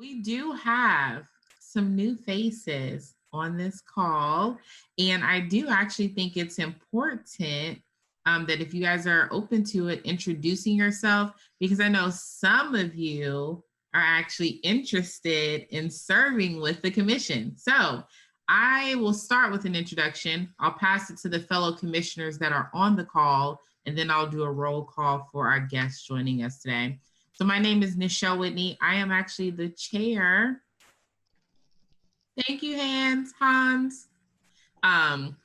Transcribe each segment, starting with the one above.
We do have some new faces on this call, and I do actually think it's important that if you guys are open to it, introducing yourself, because I know some of you are actually interested in serving with the commission. So I will start with an introduction. I'll pass it to the fellow commissioners that are on the call, and then I'll do a roll call for our guests joining us today. So my name is Nichelle Whitney. I am actually the chair. Thank you, Hans. I'm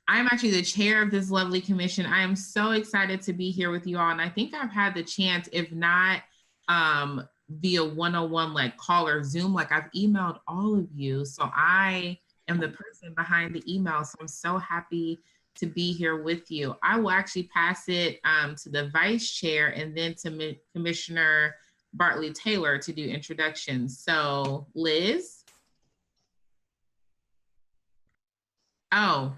actually the chair of this lovely commission. I am so excited to be here with you all. And I think I've had the chance, if not via one-on-one like call or Zoom, like I've emailed all of you. So I am the person behind the email. So I'm so happy to be here with you. I will actually pass it to the vice chair and then to Commissioner Bartley Taylor to do introductions. So Liz. Oh,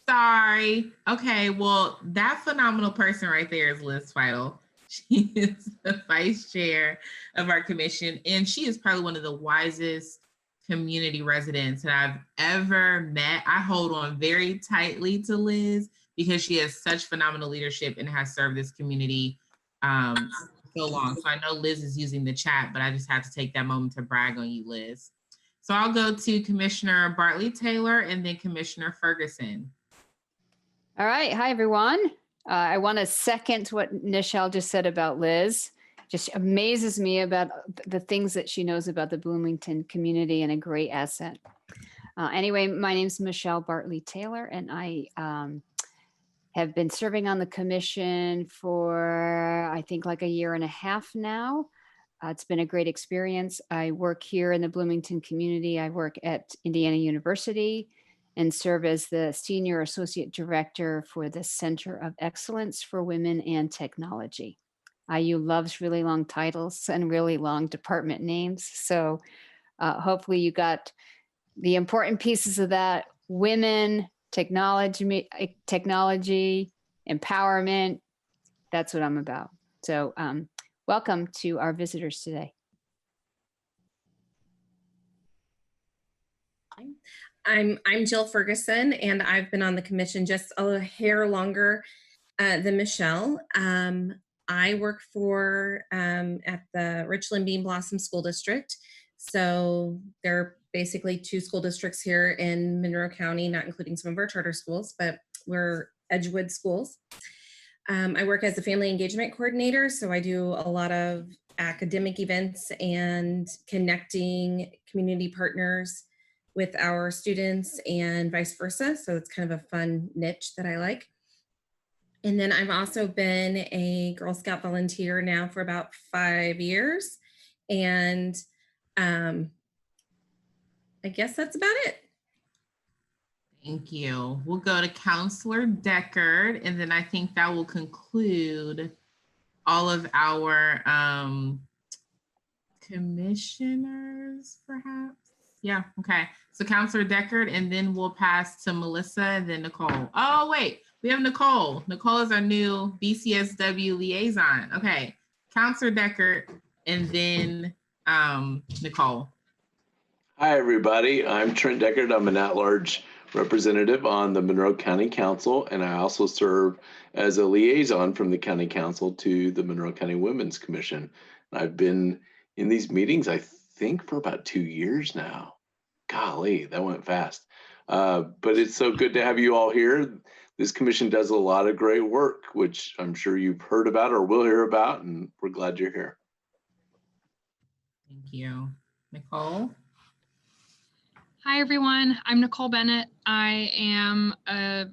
sorry. Okay, well, that phenomenal person right there is Liz Feitel. She is the vice chair of our commission, and she is probably one of the wisest community residents that I've ever met. I hold on very tightly to Liz because she has such phenomenal leadership and has served this community so long. So I know Liz is using the chat, but I just had to take that moment to brag on you, Liz. So I'll go to Commissioner Bartley Taylor and then Commissioner Ferguson. All right. Hi, everyone. I want to second what Nichelle just said about Liz. Just amazes me about the things that she knows about the Bloomington community, and a great asset. Anyway, my name is Michelle Bartley Taylor, and I have been serving on the commission for, I think, like a year and a half now. It's been a great experience. I work here in the Bloomington community. I work at Indiana University and serve as the Senior Associate Director for the Center of Excellence for Women and Technology. IU loves really long titles and really long department names. So hopefully you got the important pieces of that: women, technology, empowerment. That's what I'm about. So welcome to our visitors today. I'm Jill Ferguson, and I've been on the commission just a hair longer than Michelle. I work for at the Richland Bean Blossom School District. So there are basically 2 school districts here in Monroe County, not including some of our charter schools, but we're Edgewood schools. I work as a family engagement coordinator, so I do a lot of academic events and connecting community partners with our students and vice versa. So it's kind of a fun niche that I like. And then I've also been a Girl Scout volunteer now for about 5 years. And I guess that's about it. Thank you. We'll go to Counselor Deckard, and then I think that will conclude all of our commissioners, perhaps. Yeah, okay. So Counselor Deckard, and then we'll pass to Melissa and then Nicole. Oh, wait, we have Nicole. Nicole is our new BCSW liaison. Okay, Counselor Deckard, and then Nicole. Hi, everybody. I'm Trent Deckard. I'm an at-large representative on the Monroe County Council, and I also serve as a liaison from the County Council to the Monroe County Women's Commission. I've been in these meetings, I think, for about 2 years now. Golly, that went fast. But it's so good to have you all here. This commission does a lot of great work, which I'm sure you've heard about or will hear about, and we're glad you're here. Thank you. Nicole? Hi, everyone. I'm Nicole Bennett. I am a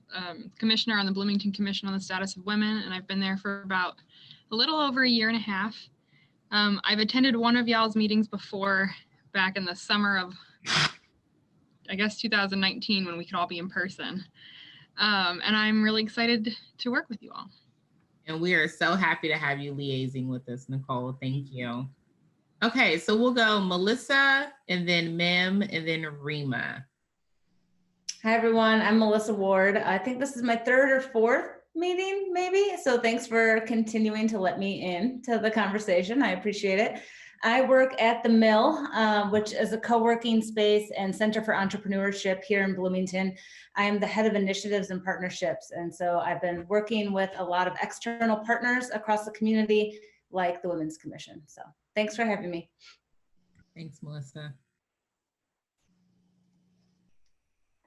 commissioner on the Bloomington Commission on the Status of Women, and I've been there for about a little over a year and a half. I've attended one of y'all's meetings before, back in the summer of, I guess, 2019, when we could all be in person. And I'm really excited to work with you all. And we are so happy to have you liaising with us, Nicole. Thank you. Okay, so we'll go Melissa, and then Mem, and then Rima. Hi, everyone. I'm Melissa Ward. I think this is my 3rd or 4th meeting, maybe. So thanks for continuing to let me in to the conversation. I appreciate it. I work at the Mill, which is a co-working space and center for entrepreneurship here in Bloomington. I am the head of initiatives and partnerships. And so I've been working with a lot of external partners across the community, like the Women's Commission. So thanks for having me. Thanks, Melissa.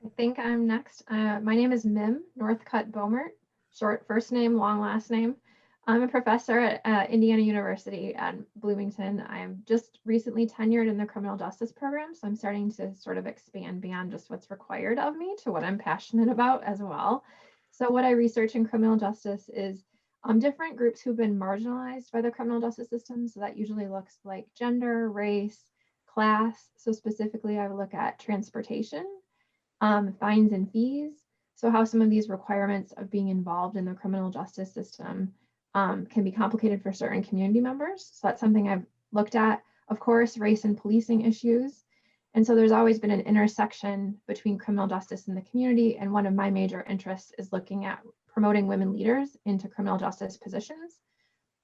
I think I'm next. My name is Mim Northcutt Bomert, short first name, long last name. I'm a professor at Indiana University at Bloomington. I am just recently tenured in the criminal justice program, so I'm starting to sort of expand beyond just what's required of me to what I'm passionate about as well. So what I research in criminal justice is different groups who've been marginalized by the criminal justice system. So that usually looks like gender, race, class. So specifically, I would look at transportation, fines and fees. So how some of these requirements of being involved in the criminal justice system can be complicated for certain community members. So that's something I've looked at. Of course, race and policing issues. And so there's always been an intersection between criminal justice and the community. And one of my major interests is looking at promoting women leaders into criminal justice positions.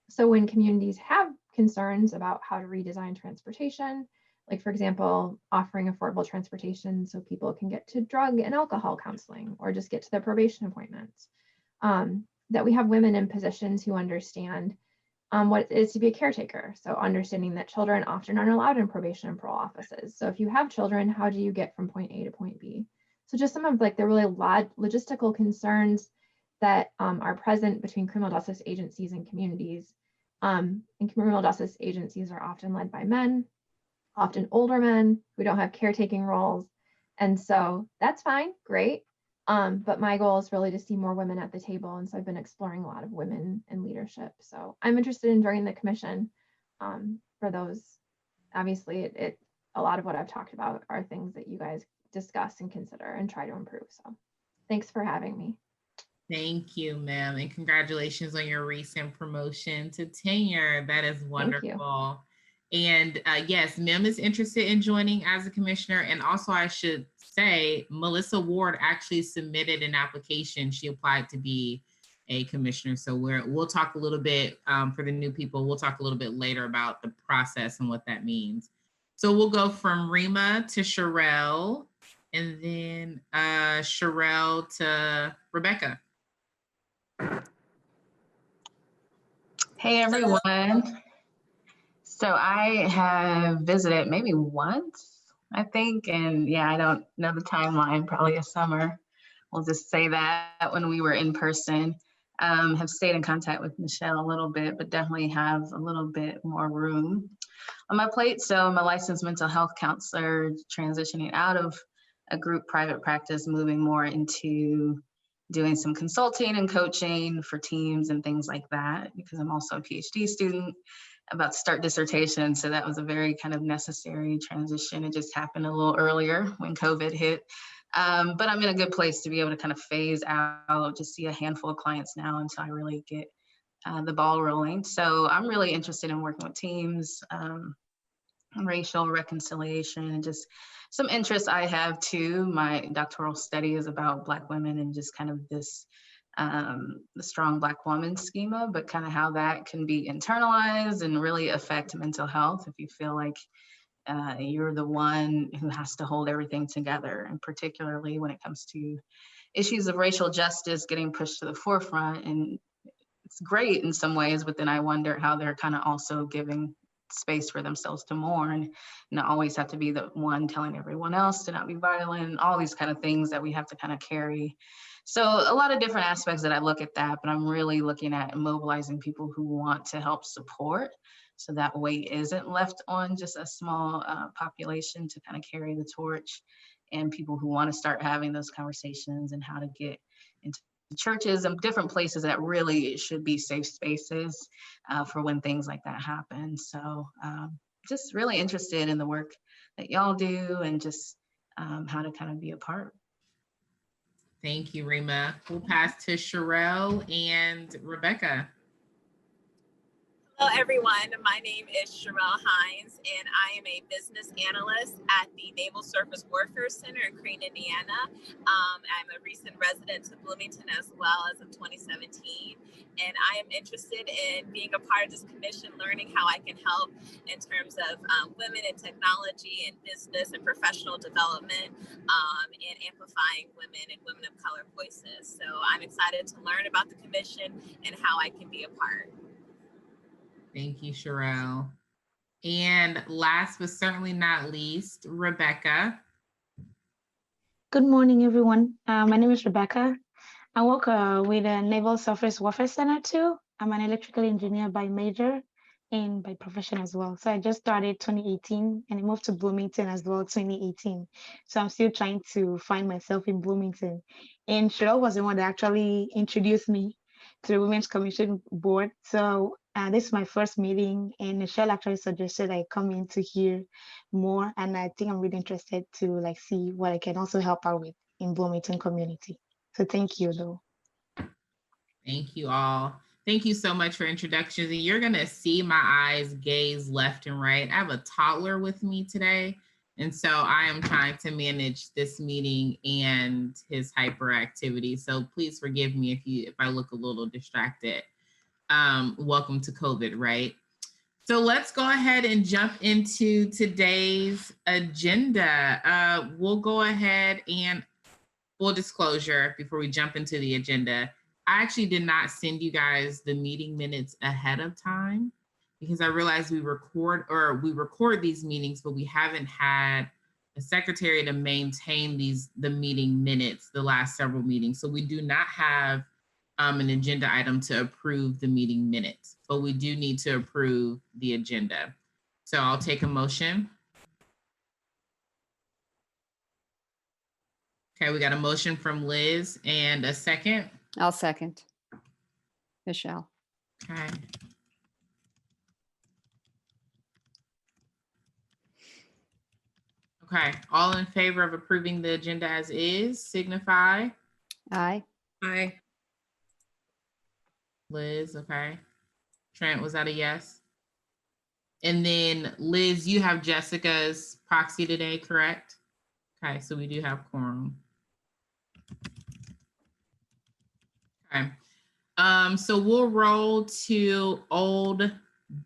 So when communities have concerns about how to redesign transportation, like for example, offering affordable transportation so people can get to drug and alcohol counseling or just get to their probation appointments, that we have women in positions who understand what it is to be a caretaker. So understanding that children often aren't allowed in probation and parole offices. So if you have children, how do you get from point A to point B? So just some of like the really logistical concerns that are present between criminal justice agencies and communities. And criminal justice agencies are often led by men, often older men who don't have caretaking roles. And so that's fine, great. But my goal is really to see more women at the table. And so I've been exploring a lot of women in leadership. So I'm interested in joining the commission for those. Obviously, a lot of what I've talked about are things that you guys discuss and consider and try to improve. So thanks for having me. Thank you, ma'am. And congratulations on your recent promotion to tenure. That is wonderful. And yes, Mim is interested in joining as a commissioner. And also I should say, Melissa Ward actually submitted an application. She applied to be a commissioner. So we'll talk a little bit for the new people. We'll talk a little bit later about the process and what that means. So we'll go from Rima to Sherelle, and then Sherelle to Rebecca. Hey everyone. So I have visited maybe once, I think, and yeah, I don't know the timeline, probably a summer. We'll just say that when we were in person. Have stayed in contact with Michelle a little bit, but definitely have a little bit more room on my plate. So I'm a licensed mental health counselor, transitioning out of a group private practice, moving more into doing some consulting and coaching for teams and things like that, because I'm also a PhD student about to start dissertation. So that was a very kind of necessary transition. It just happened a little earlier when COVID hit. But I'm in a good place to be able to kind of phase out, just see a handful of clients now until I really get the ball rolling. So I'm really interested in working with teams, racial reconciliation, and just some interests I have too. My doctoral study is about Black women and just kind of this, the strong Black woman schema, but kind of how that can be internalized and really affect mental health if you feel like you're the one who has to hold everything together, and particularly when it comes to issues of racial justice getting pushed to the forefront. And it's great in some ways, but then I wonder how they're kind of also giving space for themselves to mourn and not always have to be the one telling everyone else to not be violent, all these kind of things that we have to kind of carry. So a lot of different aspects that I look at that, but I'm really looking at mobilizing people who want to help support, so that weight isn't left on just a small population to kind of carry the torch, and people who want to start having those conversations and how to get into churches and different places that really should be safe spaces for when things like that happen. So just really interested in the work that y'all do and just how to kind of be a part. Thank you, Rima. We'll pass to Sherelle and Rebecca. Hello, everyone. My name is Sherelle Hines, and I am a business analyst at the Naval Surface Warfare Center in Crane, Indiana. I'm a recent resident to Bloomington as well as of 2017, and I am interested in being a part of this commission, learning how I can help in terms of women in technology and business and professional development, and amplifying women and women of color voices. So I'm excited to learn about the commission and how I can be a part. Thank you, Sherelle. And last but certainly not least, Rebecca. Good morning, everyone. My name is Rebecca. I work with the Naval Surface Warfare Center too. I'm an electrical engineer by major and by profession as well. So I just started 2018 and I moved to Bloomington as well 2018. So I'm still trying to find myself in Bloomington. And Cheryl was the one that actually introduced me to the Women's Commission Board. So this is my first meeting, and Michelle actually suggested I come in to hear more, and I think I'm really interested to see what I can also help out with in Bloomington community. So thank you, though. Thank you all. Thank you so much for introductions. And you're gonna see my eyes gaze left and right. I have a toddler with me today, and so I am trying to manage this meeting and his hyperactivity. So please forgive me if I look a little distracted. Welcome to COVID, right? So let's go ahead and jump into today's agenda. We'll go ahead and full disclosure before we jump into the agenda. I actually did not send you guys the meeting minutes ahead of time because I realized we record these meetings, but we haven't had a secretary to maintain the meeting minutes the last several meetings. So we do not have an agenda item to approve the meeting minutes, but we do need to approve the agenda. So I'll take a motion. Okay, we got a motion from Liz and a second. I'll second. Michelle. Okay. Okay, all in favor of approving the agenda as is, signify. Aye. Aye. Liz, okay. Trent, was that a yes? And then Liz, you have Jessica's proxy today, correct? Okay, so we do have quorum. Okay. So we'll roll to old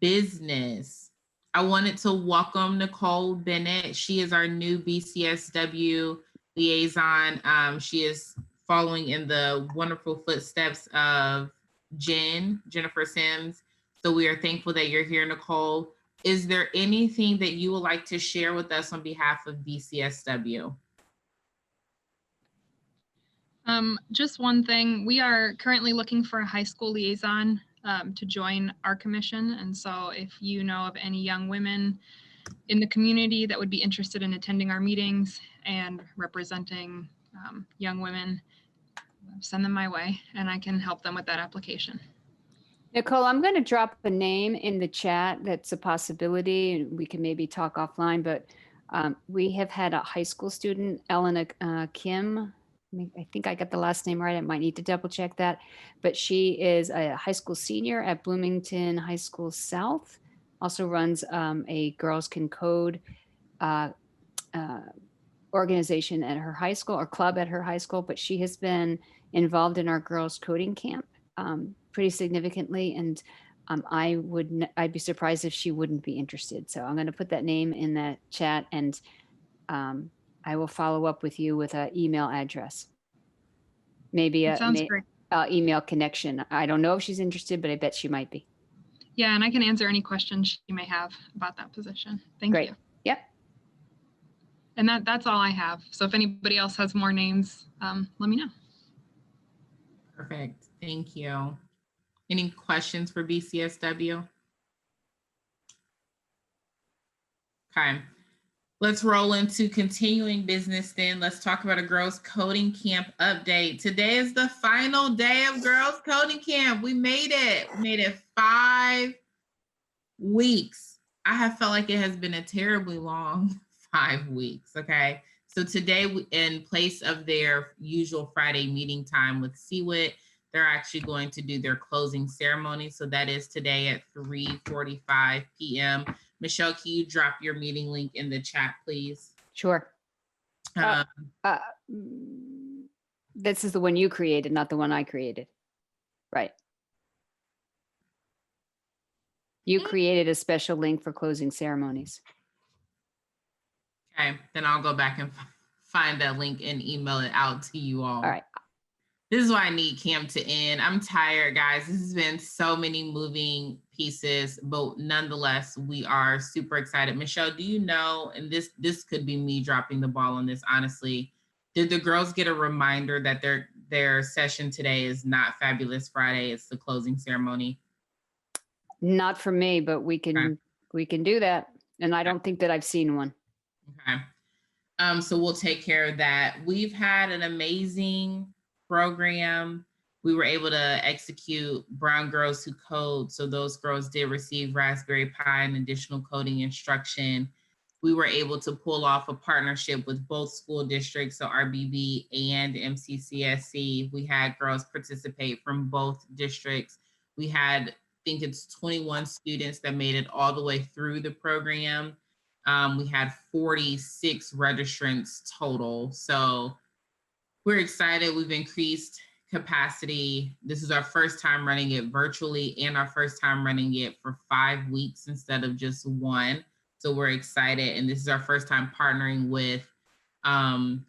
business. I wanted to welcome Nicole Bennett. She is our new BCSW liaison. She is following in the wonderful footsteps of Jennifer Sims. So we are thankful that you're here, Nicole. Is there anything that you would like to share with us on behalf of BCSW? Just one thing, we are currently looking for a high school liaison to join our commission. And so if you know of any young women in the community that would be interested in attending our meetings and representing young women, send them my way and I can help them with that application. Nicole, I'm going to drop a name in the chat. That's a possibility. We can maybe talk offline, but we have had a high school student, Elena Kim. I think I got the last name right. I might need to double check that, but she is a high school senior at Bloomington High School South, also runs a Girls Can Code organization at her high school or club at her high school, but she has been involved in our girls coding camp pretty significantly. And I'd be surprised if she wouldn't be interested. So I'm going to put that name in the chat and I will follow up with you with an email address. Maybe a email connection. I don't know if she's interested, but I bet she might be. Yeah, and I can answer any questions she may have about that position. Thank you. Yep. And that's all I have. So if anybody else has more names, let me know. Perfect. Thank you. Any questions for BCSW? Okay. Let's roll into continuing business then. Let's talk about a girls coding camp update. Today is the final day of girls coding camp. We made it. We made it 5 weeks. I have felt like it has been a terribly long 5 weeks, okay? So today, in place of their usual Friday meeting time with CWIT, they're actually going to do their closing ceremony. So that is today at 3:45 p.m. Michelle, can you drop your meeting link in the chat, please? Sure. This is the one you created, not the one I created. Right. You created a special link for closing ceremonies. Okay, then I'll go back and find that link and email it out to you all. All right. This is why I need camp to end. I'm tired, guys. This has been so many moving pieces, but nonetheless, we are super excited. Michelle, do you know, and this could be me dropping the ball on this, honestly, did the girls get a reminder that their session today is not Fabulous Friday, it's the closing ceremony? Not for me, but we can do that. And I don't think that I've seen one. Okay. So we'll take care of that. We've had an amazing program. We were able to execute Brown Girls Who Code. So those girls did receive Raspberry Pi and additional coding instruction. We were able to pull off a partnership with both school districts, so RBB and MCCSC. We had girls participate from both districts. We had, I think it's 21 students that made it all the way through the program. We had 46 registrants total. So we're excited. We've increased capacity. This is our first time running it virtually and our first time running it for 5 weeks instead of just one. So we're excited. And this is our first time partnering with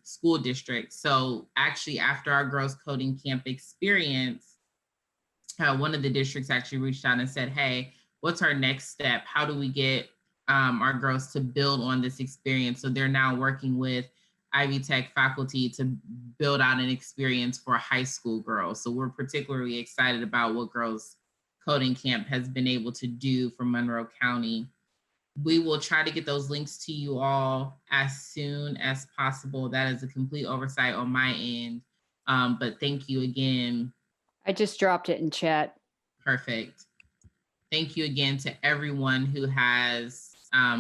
school districts. So actually after our Girls Coding Camp experience, one of the districts actually reached out and said, hey, what's our next step? How do we get our girls to build on this experience? So they're now working with Ivy Tech faculty to build out an experience for high school girls. So we're particularly excited about what Girls Coding Camp has been able to do for Monroe County. We will try to get those links to you all as soon as possible. That is a complete oversight on my end. But thank you again. I just dropped it in chat. Perfect. Thank you again to everyone who has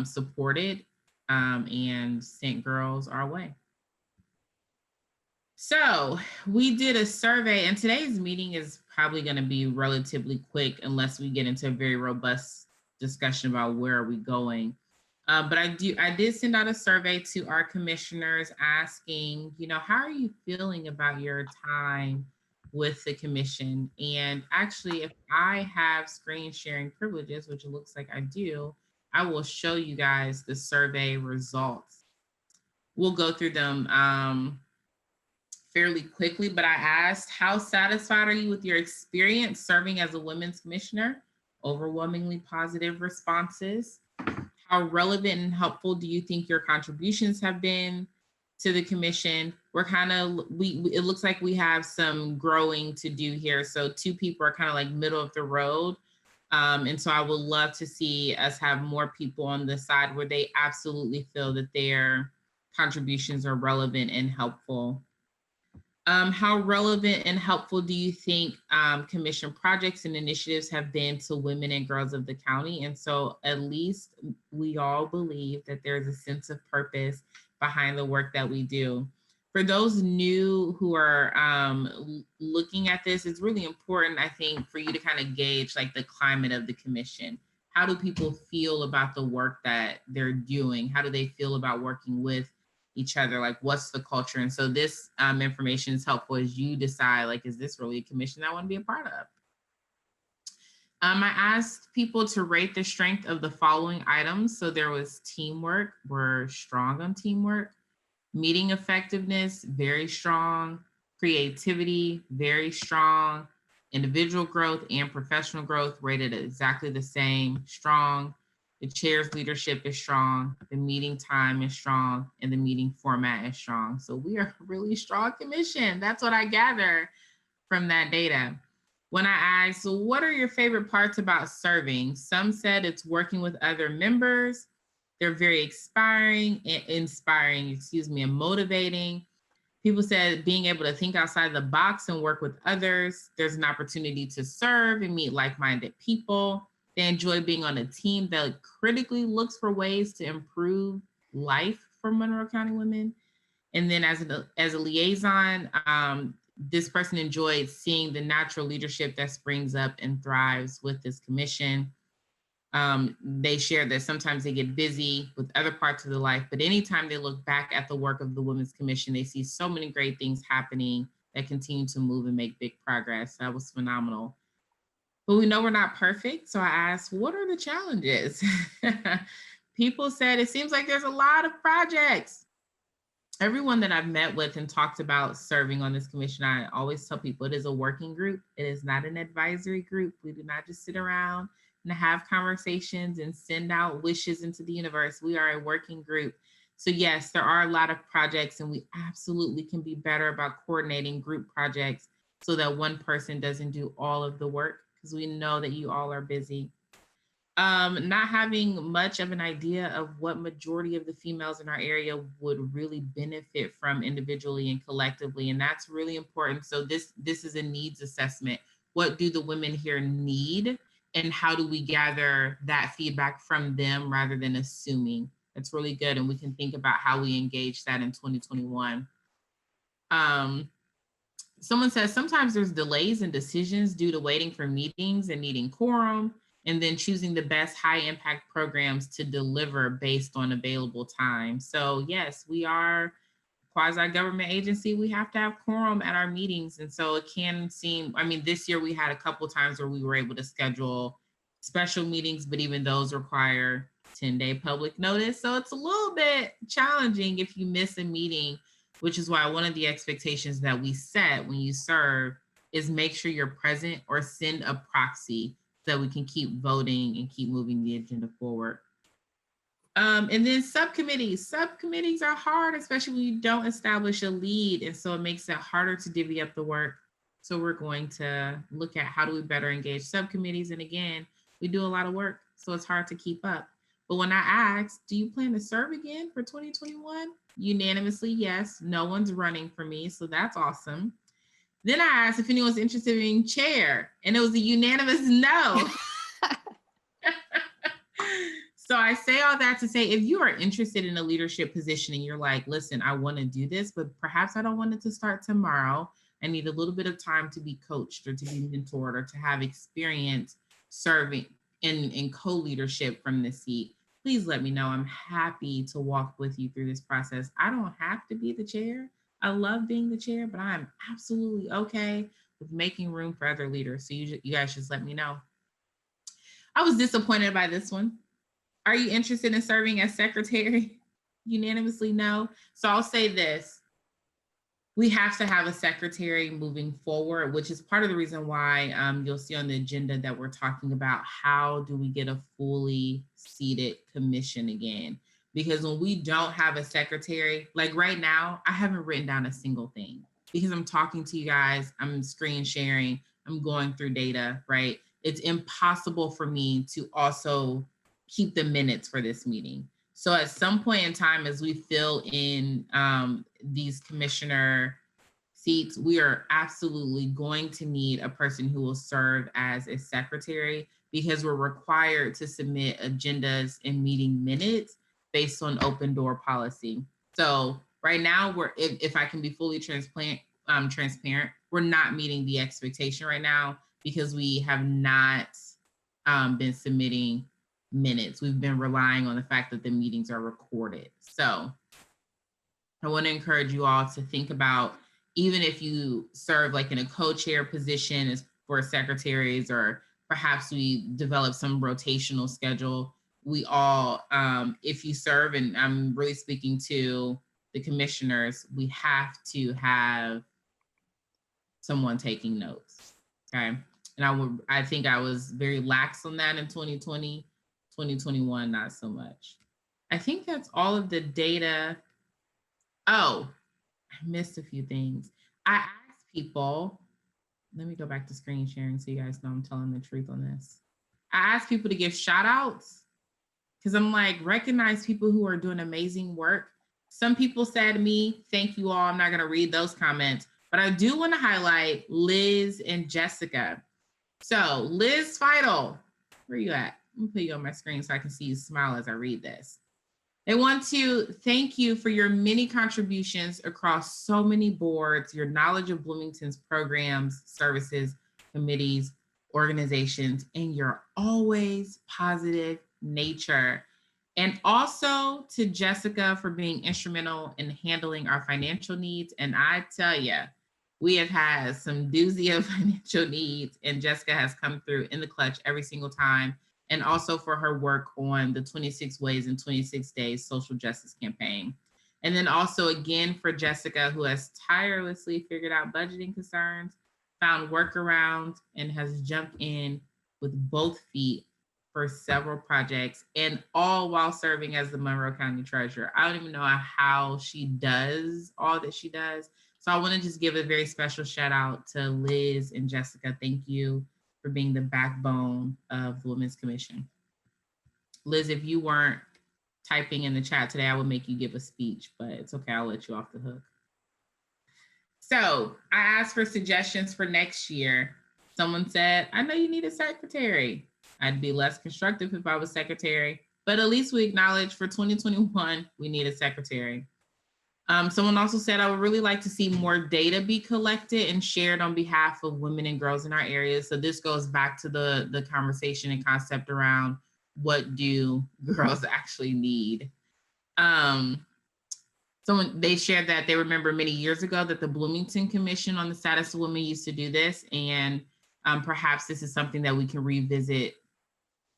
supported and sent girls our way. So we did a survey, and today's meeting is probably going to be relatively quick unless we get into a very robust discussion about where are we going. But I did send out a survey to our commissioners asking, how are you feeling about your time with the commission? And actually, if I have screen sharing privileges, which it looks like I do, I will show you guys the survey results. We'll go through them fairly quickly, but I asked, how satisfied are you with your experience serving as a women's commissioner? Overwhelmingly positive responses. How relevant and helpful do you think your contributions have been to the commission? We're kind of, it looks like we have some growing to do here. So 2 people are kind of like middle of the road. And so I would love to see us have more people on the side where they absolutely feel that their contributions are relevant and helpful. How relevant and helpful do you think commission projects and initiatives have been to women and girls of the county? And so at least we all believe that there's a sense of purpose behind the work that we do. For those new who are looking at this, it's really important, I think, for you to kind of gauge like the climate of the commission. How do people feel about the work that they're doing? How do they feel about working with each other? Like, what's the culture? And so this information is helpful as you decide, like, is this really a commission I want to be a part of? I asked people to rate the strength of the following items. So there was teamwork, we're strong on teamwork. Meeting effectiveness, very strong. Creativity, very strong. Individual growth and professional growth rated exactly the same, strong. The chair's leadership is strong, the meeting time is strong, and the meeting format is strong. So we are a really strong commission. That's what I gather from that data. When I asked, so what are your favorite parts about serving? Some said it's working with other members. They're very inspiring, and motivating. People said being able to think outside the box and work with others. There's an opportunity to serve and meet like-minded people. They enjoy being on a team that critically looks for ways to improve life for Monroe County women. And then as a liaison, this person enjoyed seeing the natural leadership that springs up and thrives with this commission. They shared that sometimes they get busy with other parts of their life, but anytime they look back at the work of the Women's Commission, they see so many great things happening that continue to move and make big progress. That was phenomenal. But we know we're not perfect. So I asked, what are the challenges? People said, it seems like there's a lot of projects. Everyone that I've met with and talked about serving on this commission, I always tell people it is a working group. It is not an advisory group. We do not just sit around and have conversations and send out wishes into the universe. We are a working group. So yes, there are a lot of projects, and we absolutely can be better about coordinating group projects so that one person doesn't do all of the work, because we know that you all are busy. Not having much of an idea of what majority of the females in our area would really benefit from individually and collectively. And that's really important. So this is a needs assessment. What do the women here need? And how do we gather that feedback from them rather than assuming? That's really good. And we can think about how we engage that in 2021. Someone says sometimes there's delays in decisions due to waiting for meetings and needing quorum, and then choosing the best high impact programs to deliver based on available time. So yes, we are quasi-government agency. We have to have quorum at our meetings. And so it can seem, I mean, this year we had a couple of times where we were able to schedule special meetings, but even those require 10-day public notice. So it's a little bit challenging if you miss a meeting, which is why one of the expectations that we set when you serve is make sure you're present or send a proxy so that we can keep voting and keep moving the agenda forward. And then subcommittees. Subcommittees are hard, especially when you don't establish a lead. And so it makes it harder to divvy up the work. So we're going to look at how do we better engage subcommittees. And again, we do a lot of work, so it's hard to keep up. But when I asked, do you plan to serve again for 2021? Unanimously, yes. No one's running for me, so that's awesome. Then I asked if anyone's interested in being chair, and it was a unanimous no. So I say all that to say, if you are interested in a leadership position and you're like, listen, I want to do this, but perhaps I don't want it to start tomorrow. I need a little bit of time to be coached or to be mentored or to have experience serving in co-leadership from the seat. Please let me know. I'm happy to walk with you through this process. I don't have to be the chair. I love being the chair, but I'm absolutely okay with making room for other leaders. So you guys just let me know. I was disappointed by this one. Are you interested in serving as secretary? Unanimously no. So I'll say this. We have to have a secretary moving forward, which is part of the reason why you'll see on the agenda that we're talking about how do we get a fully seated commission again? Because when we don't have a secretary, like right now, I haven't written down a single thing because I'm talking to you guys, I'm screen sharing, I'm going through data, right? It's impossible for me to also keep the minutes for this meeting. So at some point in time, as we fill in these commissioner seats, we are absolutely going to need a person who will serve as a secretary because we're required to submit agendas and meeting minutes based on open door policy. So right now, if I can be fully transparent, we're not meeting the expectation right now because we have not been submitting minutes. We've been relying on the fact that the meetings are recorded. So I want to encourage you all to think about, even if you serve like in a co-chair position as for secretaries, or perhaps we develop some rotational schedule, we all, if you serve, and I'm really speaking to the commissioners, we have to have someone taking notes, okay? And I think I was very lax on that in 2020, 2021, not so much. I think that's all of the data. Oh, I missed a few things. I asked people, let me go back to screen sharing so you guys know I'm telling the truth on this. I asked people to give shout outs because I'm like, recognize people who are doing amazing work. Some people said to me, thank you all. I'm not going to read those comments, but I do want to highlight Liz and Jessica. So Liz Feidel, where are you at? Let me put you on my screen so I can see you smile as I read this. I want to thank you for your many contributions across so many boards, your knowledge of Bloomington's programs, services, committees, organizations, and your always positive nature. And also to Jessica for being instrumental in handling our financial needs. And I tell you, we have had some doozy of financial needs, and Jessica has come through in the clutch every single time. And also for her work on the 26 Ways in 26 Days social justice campaign. And then also again for Jessica, who has tirelessly figured out budgeting concerns, found workarounds, and has jumped in with both feet for several projects, and all while serving as the Monroe County Treasurer. I don't even know how she does all that she does. So I want to just give a very special shout out to Liz and Jessica. Thank you for being the backbone of the Women's Commission. Liz, if you weren't typing in the chat today, I would make you give a speech, but it's okay, I'll let you off the hook. So I asked for suggestions for next year. Someone said, I know you need a secretary. I'd be less constructive if I was secretary, but at least we acknowledge for 2021, we need a secretary. Someone also said, I would really like to see more data be collected and shared on behalf of women and girls in our areas. So this goes back to the conversation and concept around what do girls actually need. They shared that they remember many years ago that the Bloomington Commission on the Status of Women used to do this. And perhaps this is something that we can revisit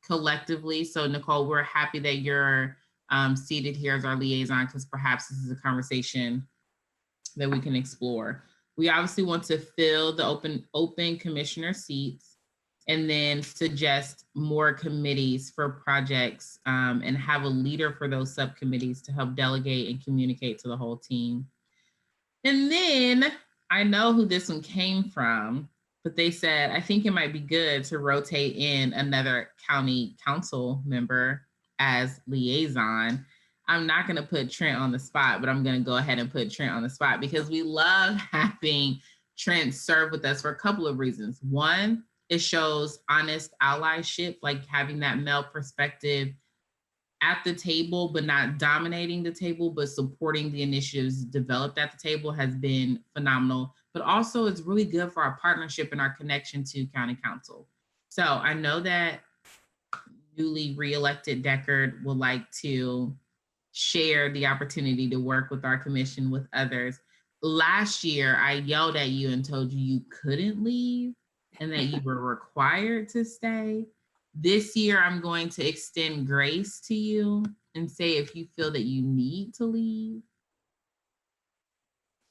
collectively. So Nicole, we're happy that you're seated here as our liaison, because perhaps this is a conversation that we can explore. We obviously want to fill the open commissioner seats and then suggest more committees for projects and have a leader for those subcommittees to help delegate and communicate to the whole team. And then I know who this one came from, but they said, I think it might be good to rotate in another county council member as liaison. I'm not going to put Trent on the spot, but I'm going to go ahead and put Trent on the spot because we love having Trent serve with us for a couple of reasons. One, it shows honest allyship, like having that male perspective at the table, but not dominating the table, but supporting the initiatives developed at the table has been phenomenal. But also it's really good for our partnership and our connection to county council. So I know that newly re-elected Deckard would like to share the opportunity to work with our commission with others. Last year, I yelled at you and told you you couldn't leave and that you were required to stay. This year, I'm going to extend grace to you and say if you feel that you need to leave,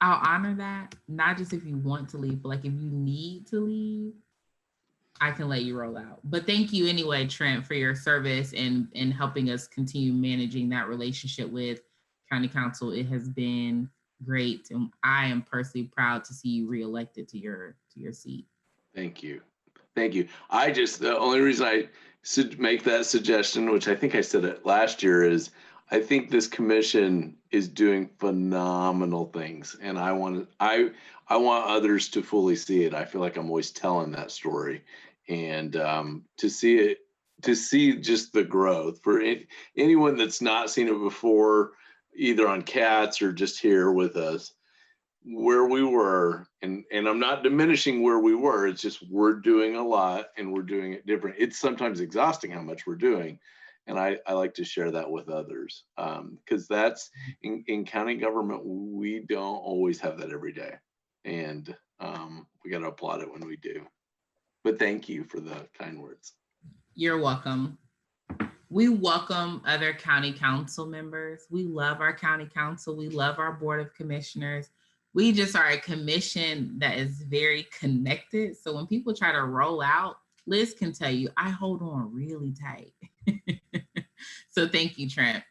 I'll honor that. Not just if you want to leave, but like if you need to leave, I can let you roll out. But thank you anyway, Trent, for your service and helping us continue managing that relationship with County Council. It has been great. And I am personally proud to see you reelected to your seat. Thank you. Thank you. The only reason I make that suggestion, which I think I said it last year, is I think this commission is doing phenomenal things. And I want others to fully see it. I feel like I'm always telling that story. And to see just the growth for anyone that's not seen it before, either on CATS or just here with us, where we were, and I'm not diminishing where we were, it's just we're doing a lot and we're doing it different. It's sometimes exhausting how much we're doing. And I like to share that with others because that's in county government, we don't always have that every day. And we got to applaud it when we do. But thank you for the kind words. You're welcome. We welcome other county council members. We love our county council. We love our board of commissioners. We just are a commission that is very connected. So when people try to roll out, Liz can tell you, I hold on really tight. So thank you, Trent.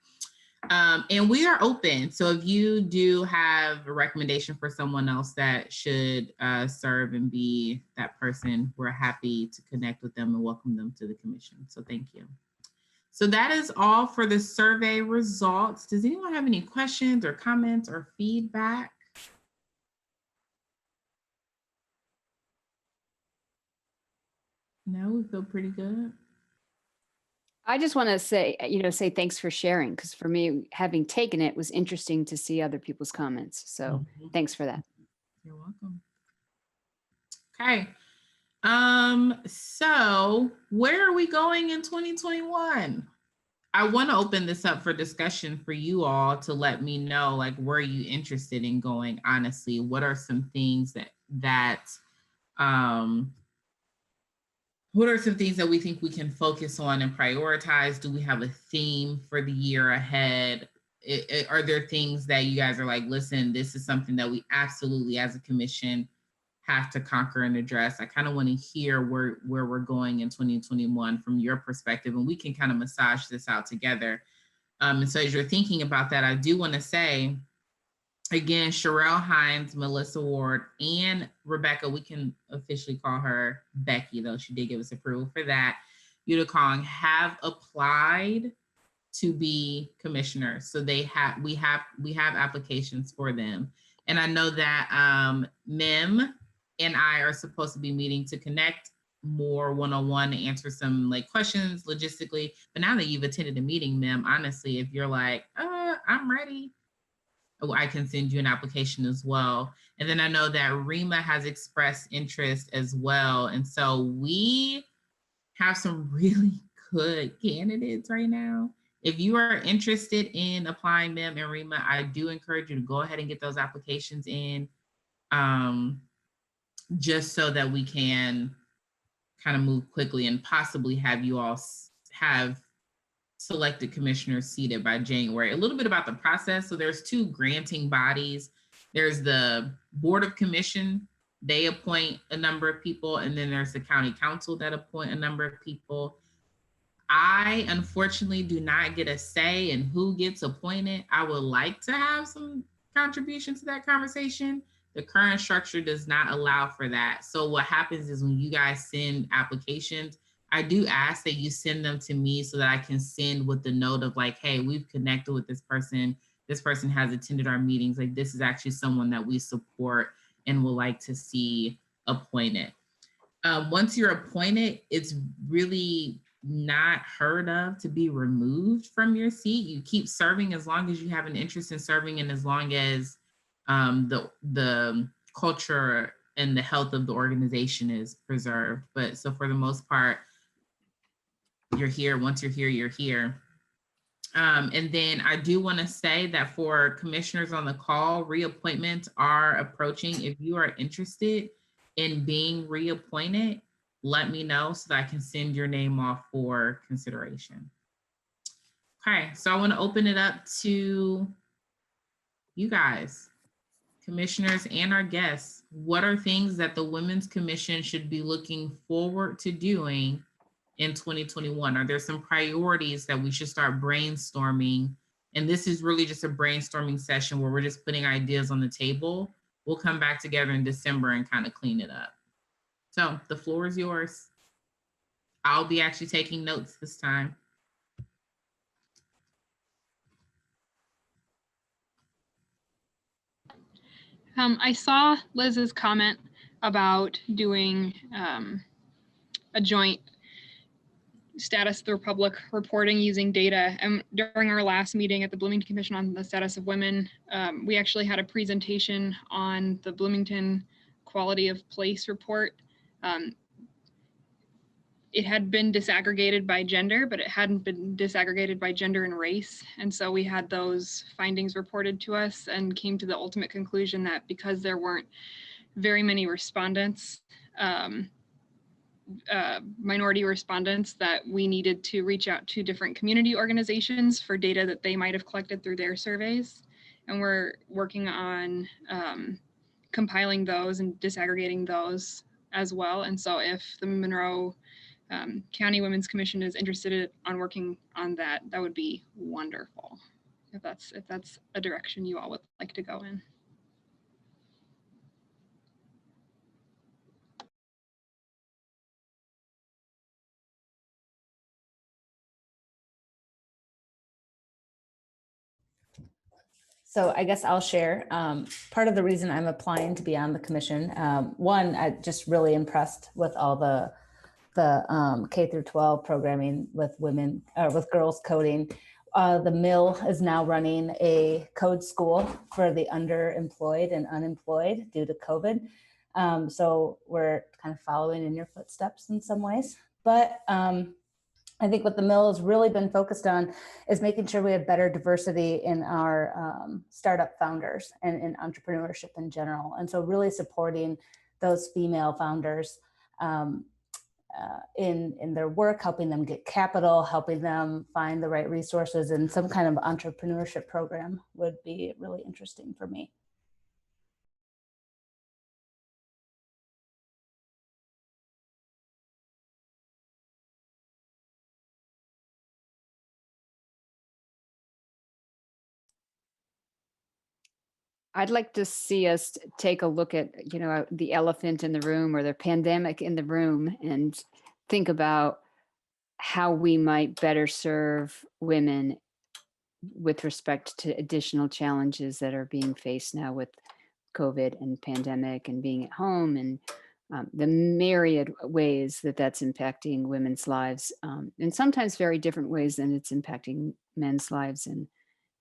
And we are open. So if you do have a recommendation for someone else that should serve and be that person, we're happy to connect with them and welcome them to the commission. So thank you. So that is all for the survey results. Does anyone have any questions or comments or feedback? No, we feel pretty good. I just want to say, say thanks for sharing, because for me, having taken it was interesting to see other people's comments. So thanks for that. You're welcome. Okay. So where are we going in 2021? I want to open this up for discussion for you all to let me know, like, where are you interested in going? Honestly, what are some things what are some things that we think we can focus on and prioritize? Do we have a theme for the year ahead? Are there things that you guys are like, listen, this is something that we absolutely as a commission have to conquer and address? I kind of want to hear where we're going in 2021 from your perspective, and we can kind of massage this out together. And so as you're thinking about that, I do want to say, again, Sherelle Hines, Melissa Ward, and Rebecca, we can officially call her Becky, though she did give us approval for that, Uticong, have applied to be commissioners. So we have applications for them. And I know that Mim and I are supposed to be meeting to connect more one-on-one to answer some like questions logistically. But now that you've attended a meeting, Mim, honestly, if you're like, I'm ready, I can send you an application as well. And then I know that Rima has expressed interest as well. And so we have some really good candidates right now. If you are interested in applying, Mim and Rima, I do encourage you to go ahead and get those applications in, just so that we can kind of move quickly and possibly have you all have selected commissioners seated by January. A little bit about the process. So there's two granting bodies. There's the Board of Commission. They appoint a number of people, and then there's the County Council that appoint a number of people. I unfortunately do not get a say in who gets appointed. I would like to have some contribution to that conversation. The current structure does not allow for that. So what happens is when you guys send applications, I do ask that you send them to me so that I can send with the note of like, hey, we've connected with this person. This person has attended our meetings. Like, this is actually someone that we support and would like to see appointed. Once you're appointed, it's really not heard of to be removed from your seat. You keep serving as long as you have an interest in serving, and as long as the culture and the health of the organization is preserved. But so for the most part, you're here. Once you're here, you're here. And then I do want to say that for commissioners on the call, reappointments are approaching. If you are interested in being reappointed, let me know so that I can send your name off for consideration. Okay, so I want to open it up to you guys, commissioners and our guests. What are things that the Women's Commission should be looking forward to doing in 2021? Are there some priorities that we should start brainstorming? And this is really just a brainstorming session where we're just putting ideas on the table. We'll come back together in December and kind of clean it up. So the floor is yours. I'll be actually taking notes this time. I saw Liz's comment about doing a joint status of the Republic reporting using data. And during our last meeting at the Bloomington Commission on the Status of Women, we actually had a presentation on the Bloomington Quality of Place report. It had been disaggregated by gender, but it hadn't been disaggregated by gender and race. And so we had those findings reported to us and came to the ultimate conclusion that because there weren't very many respondents, minority respondents, that we needed to reach out to different community organizations for data that they might have collected through their surveys. And we're working on compiling those and disaggregating those as well. And so if the Monroe County Women's Commission is interested in working on that, that would be wonderful. If that's a direction you all would like to go in. So I guess I'll share. Part of the reason I'm applying to be on the commission, one, I'm just really impressed with all the the K through 12 programming with women, with girls coding. The mill is now running a code school for the underemployed and unemployed due to COVID. So we're kind of following in your footsteps in some ways. But I think what the mill has really been focused on is making sure we have better diversity in our startup founders and in entrepreneurship in general. And so really supporting those female founders in their work, helping them get capital, helping them find the right resources, and some kind of entrepreneurship program would be really interesting for me. I'd like to see us take a look at, the elephant in the room or the pandemic in the room and think about how we might better serve women with respect to additional challenges that are being faced now with COVID and pandemic and being at home, and the myriad ways that that's impacting women's lives, and sometimes very different ways than it's impacting men's lives, and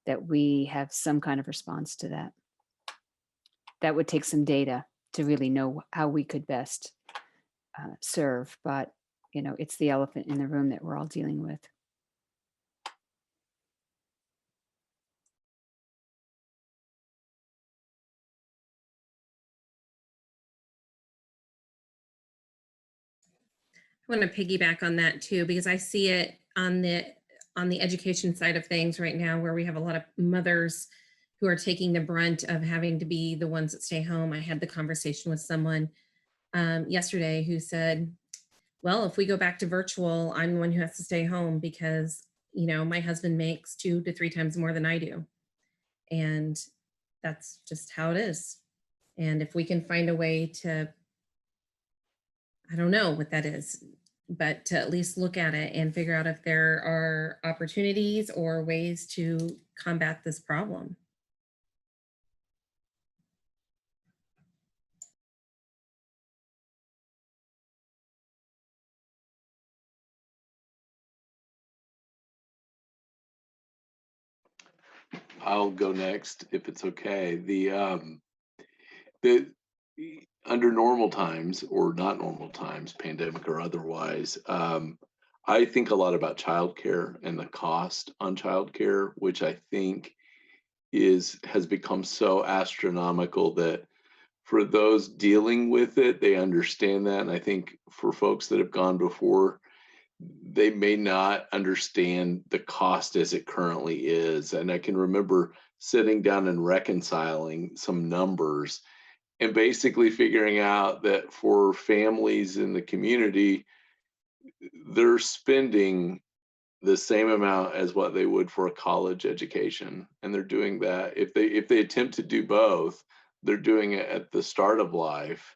that we have some kind of response to that. That would take some data to really know how we could best serve, but it's the elephant in the room that we're all dealing with. I want to piggyback on that too, because I see it on the education side of things right now, where we have a lot of mothers who are taking the brunt of having to be the ones that stay home. I had the conversation with someone yesterday who said, well, if we go back to virtual, I'm the one who has to stay home because, my husband makes 2 to 3 times more than I do. And that's just how it is. And if we can find a way to, I don't know what that is, but to at least look at it and figure out if there are opportunities or ways to combat this problem. I'll go next if it's okay. The under normal times or not normal times, pandemic or otherwise, I think a lot about childcare and the cost on childcare, which I think has become so astronomical that for those dealing with it, they understand that. And I think for folks that have gone before, they may not understand the cost as it currently is. And I can remember sitting down and reconciling some numbers and basically figuring out that for families in the community, they're spending the same amount as what they would for a college education. And they're doing that. If they attempt to do both, they're doing it at the start of life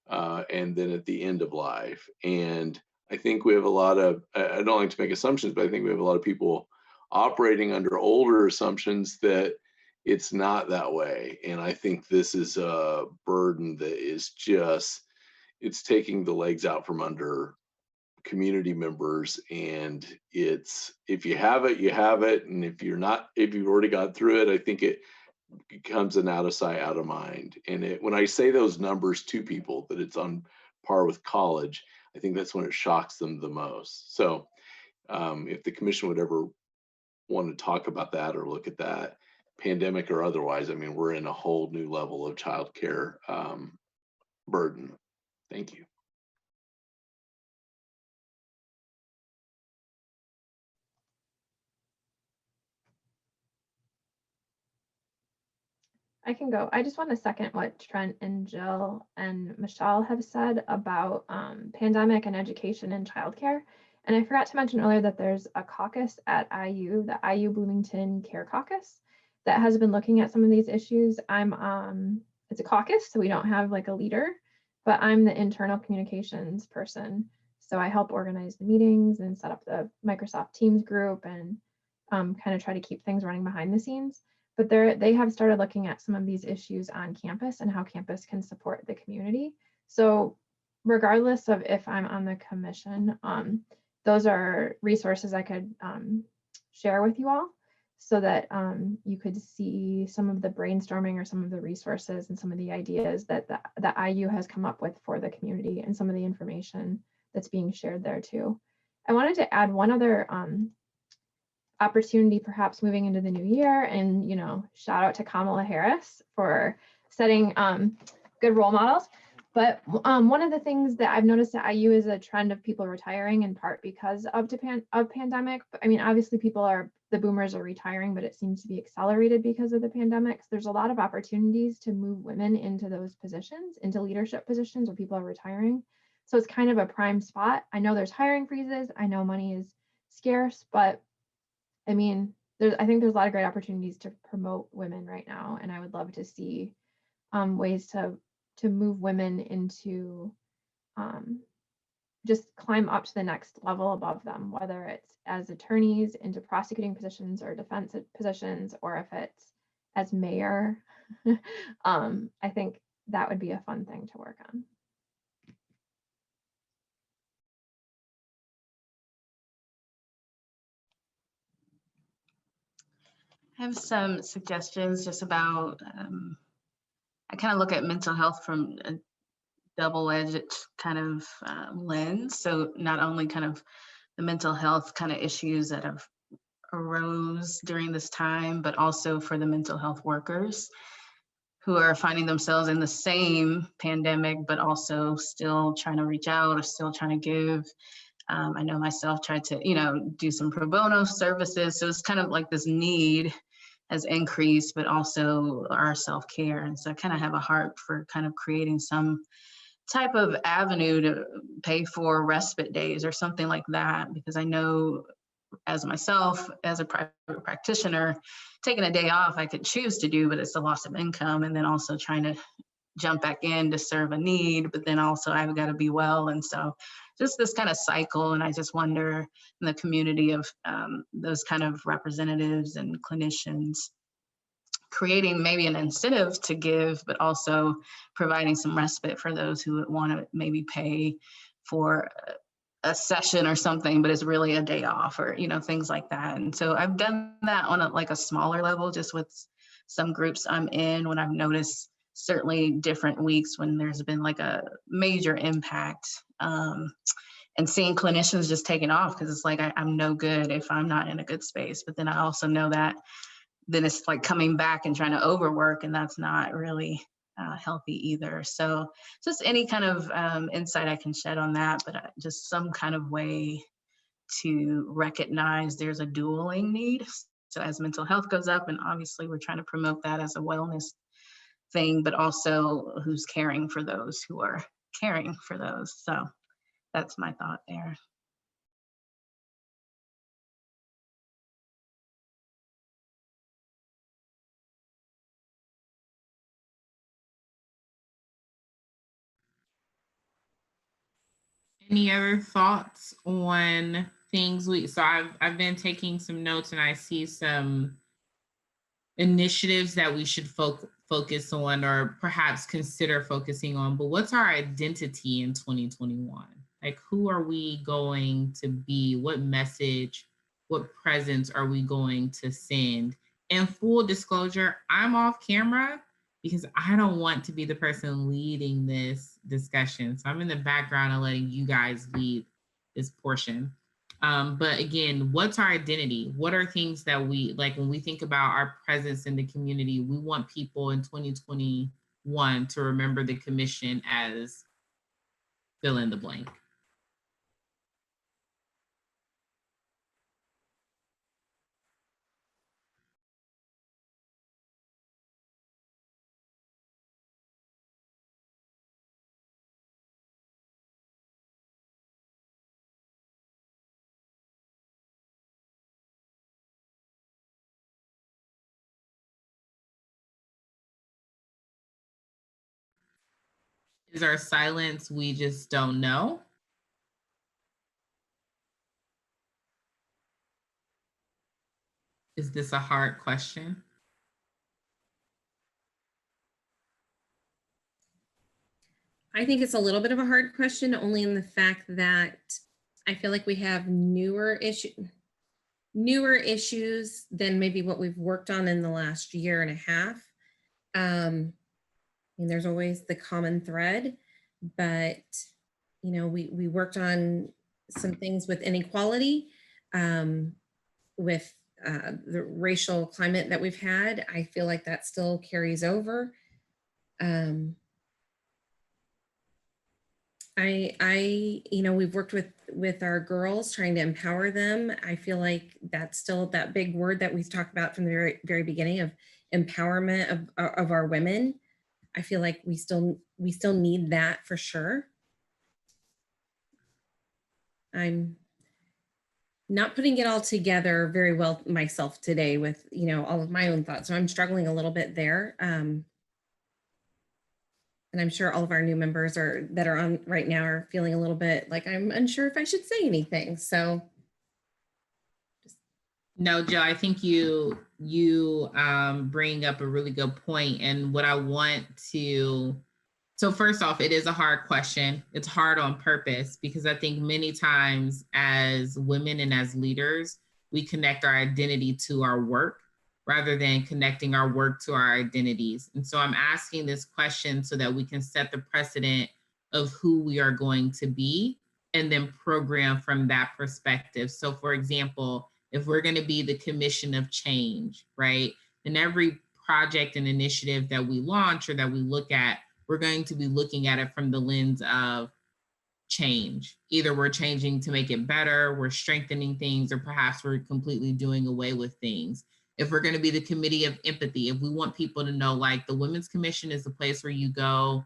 and then at the end of life. And I think we have a lot of, I don't like to make assumptions, but I think we have a lot of people operating under older assumptions that it's not that way. And I think this is a burden that is just, it's taking the legs out from under community members. And it's, if you have it, you have it. And if you've already got through it, I think it becomes an out of sight, out of mind. And when I say those numbers to people, that it's on par with college, I think that's when it shocks them the most. So if the commission would ever want to talk about that or look at that, pandemic or otherwise, I mean, we're in a whole new level of childcare burden. Thank you. I can go. I just want to second what Trent and Jill and Michelle have said about pandemic and education and childcare. And I forgot to mention earlier that there's a caucus at IU, the IU Bloomington Care Caucus, that has been looking at some of these issues. It's a caucus, so we don't have like a leader, but I'm the internal communications person. So I help organize the meetings and set up the Microsoft Teams group and kind of try to keep things running behind the scenes. But they have started looking at some of these issues on campus and how campus can support the community. So regardless of if I'm on the commission, those are resources I could share with you all so that you could see some of the brainstorming or some of the resources and some of the ideas that the IU has come up with for the community and some of the information that's being shared there too. I wanted to add one other opportunity perhaps moving into the new year, and shout out to Kamala Harris for setting good role models. But one of the things that I've noticed at IU is a trend of people retiring, in part because of pandemic. I mean, obviously the boomers are retiring, but it seems to be accelerated because of the pandemic. So there's a lot of opportunities to move women into those positions, into leadership positions where people are retiring. So it's kind of a prime spot. I know there's hiring freezes. I know money is scarce, but I mean, I think there's a lot of great opportunities to promote women right now. And I would love to see ways to move women into just climb up to the next level above them, whether it's as attorneys into prosecuting positions or defense positions, or if it's as mayor. I think that would be a fun thing to work on. I have some suggestions just about, I kind of look at mental health from a double-edged kind of lens. So not only kind of the mental health kind of issues that have arose during this time, but also for the mental health workers who are finding themselves in the same pandemic, but also still trying to reach out or still trying to give. I know myself tried to, do some pro bono services. So it's kind of like this need has increased, but also our self-care. And so I kind of have a heart for kind of creating some type of avenue to pay for respite days or something like that, because I know as myself, as a private practitioner, taking a day off I could choose to do, but it's a loss of income. And then also trying to jump back in to serve a need, but then also I've got to be well. And so just this kind of cycle. And I just wonder in the community of those kind of representatives and clinicians, creating maybe an incentive to give, but also providing some respite for those who want to maybe pay for a session or something, but it's really a day off, or things like that. And so I've done that on a smaller level, just with some groups I'm in, when I've noticed certainly different weeks when there's been like a major impact, and seeing clinicians just taking off, because it's like I'm no good if I'm not in a good space. But then I also know that then it's like coming back and trying to overwork, and that's not really healthy either. So just any kind of insight I can shed on that, but just some kind of way to recognize there's a dueling need. So as mental health goes up, and obviously we're trying to promote that as a wellness thing, but also who's caring for those who are caring for those. So that's my thought there. Any other thoughts on things so I've been taking some notes, and I see some initiatives that we should focus on, or perhaps consider focusing on. But what's our identity in 2021? Like, who are we going to be? What message, what presence are we going to send? And full disclosure, I'm off camera because I don't want to be the person leading this discussion. So I'm in the background and letting you guys lead this portion. But again, what's our identity? What are things that we, like when we think about our presence in the community, we want people in 2021 to remember the commission as fill in the blank. Is our silence we just don't know? Is this a hard question? I think it's a little bit of a hard question, only in the fact that I feel like we have newer issues than maybe what we've worked on in the last year and a half. And there's always the common thread, but we worked on some things with inequality, with the racial climate that we've had. I feel like that still carries over. We've worked with our girls, trying to empower them. I feel like that's still that big word that we've talked about from the very, very beginning, of empowerment of our women. I feel like we still need that for sure. I'm not putting it all together very well myself today with, all of my own thoughts. So I'm struggling a little bit there. And I'm sure all of our new members that are on right now are feeling a little bit like, I'm unsure if I should say anything. So. No, Joe, I think you bring up a really good point. And what I want to, so first off, it is a hard question. It's hard on purpose, because I think many times as women and as leaders, we connect our identity to our work rather than connecting our work to our identities. And so I'm asking this question so that we can set the precedent of who we are going to be and then program from that perspective. So for example, if we're going to be the commission of change, right? Then every project and initiative that we launch or that we look at, we're going to be looking at it from the lens of change. Either we're changing to make it better, we're strengthening things, or perhaps we're completely doing away with things. If we're going to be the committee of empathy, if we want people to know, like, the Women's Commission is the place where you go